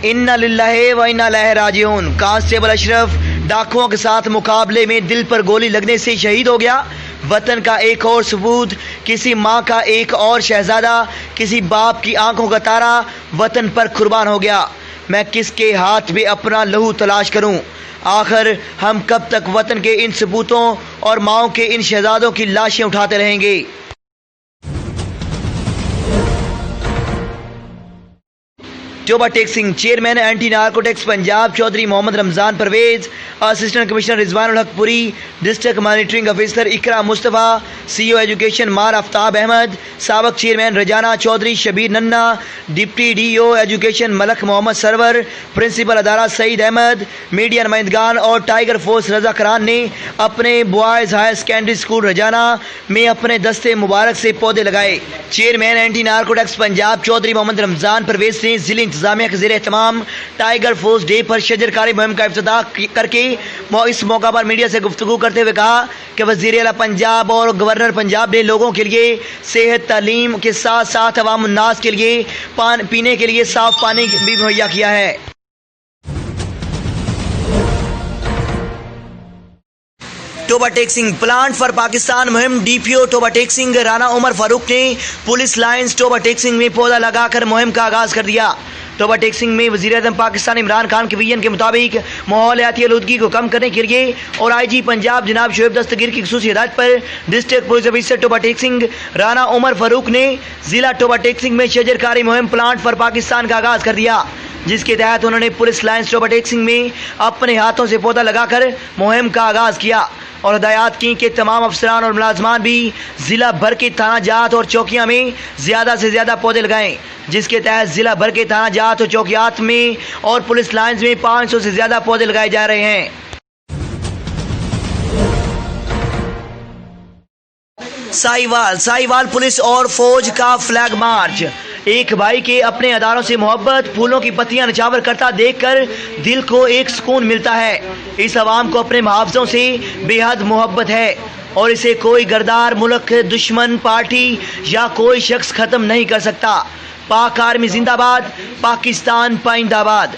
इन्ना लिल्लाहि व इन्ना इलैहि राजिऊन। कांस्टेबल अशरफ डाकुओं के साथ मुकाबले में दिल पर गोली लगने से शहीद हो गया। वतन का एक और सबूत, किसी माँ का एक और शहजादा, किसी बाप की आंखों का तारा वतन पर कुर्बान हो गया। मैं किसके हाथ में अपना लहू तलाश करूं? आखिर हम कब तक वतन के इन सबूतों और माओं के इन शहजादों की लाशें उठाते रहेंगे? Toba Tek Singh chairman anti narcotics Punjab Chaudhry Mohammad Ramzan Parvez, assistant commissioner Rizwanul Haq Puri, district monitoring officer Iqra Mustafa, CEO education मार आफ्ताब अहमद, साबक chairman Rajana Chaudhry Shabbir Nanna, deputy DO education Malik Mohammad Sarwar, principal अदारा सईद अहमद, मीडिया नुमाइंदगान और टाइगर फोर्स रजा करान ने अपने boys higher secondary school Rajana में अपने दस्ते मुबारक से पौधे लगाए। Chairman anti narcotics Punjab Chaudhry Mohammad Ramzan Parvez ने जिले इंतजामिया के ज़ेरे एहतमाम टाइगर फोर्स डे पर शजरकारी मुहिम का इफ्तिताह करके इस मौका पर मीडिया से गुफ्तगू करते हुए कहा कि वज़ीर आला पंजाब और गवर्नर पंजाब ने लोगों के लिए सेहत तालीम के साथ साथ अवाम उन्नास के लिए पीने के लिए साफ पानी भी मुहैया किया है। टोबा टेक्सिंग प्लांट फॉर पाकिस्तान मुहिम डीपीओ टोबा टेक्सिंग राना उमर फारूक ने पुलिस लाइन्स टोबा टेक्सिंग में पौधा लगाकर मुहिम का आगाज कर दिया। टोबा टेक्सिंग में वज़ीर-ए-आज़म पाकिस्तान इमरान खान के विजन के मुताबिक माहौलियाती आलूदगी को कम करने के लिए और आईजी पंजाब जनाब शोएब दस्तगीर की खुसूसी हिदायत पर district police officer Toba Tek Singh Rana Umar Farooq ने जिला टोबा टेक्सिंग में शजरकारी मुहिम प्लांट फॉर पाकिस्तान का आगाज कर दिया, जिसके तहत उन्होंने पुलिस लाइन्स टोबा टेक्सिंग में अपने हाथों से पौधा लगाकर मुहिम का आगाज किया और हदायत की कि तमाम अफसरान और मुलाजमान भी ज़िला भर के थाना जात और चौकियाँ में ज़्यादा से ज़्यादा पौधे लगाएं, जिसके तहत ज़िला भर के थाना जात और चौकियात में और पुलिस लाइन्स में 500 से ज़्यादा पौधे लगाए जा रहे हैं। साहिवाल पुलिस और फौज का फ्लैग मार्च। एक भाई के अपने अदारों से मोहब्बत फूलों की पत्तियां निछावर करता देखकर दिल को एक सुकून मिलता है। इस अवाम को अपने मुहावजों से बेहद मोहब्बत है और इसे कोई गरदार मुल्क, दुश्मन पार्टी या कोई शख्स ख़त्म नहीं कर सकता। पाक आर्मी जिंदाबाद, पाकिस्तान पाइंदाबाद।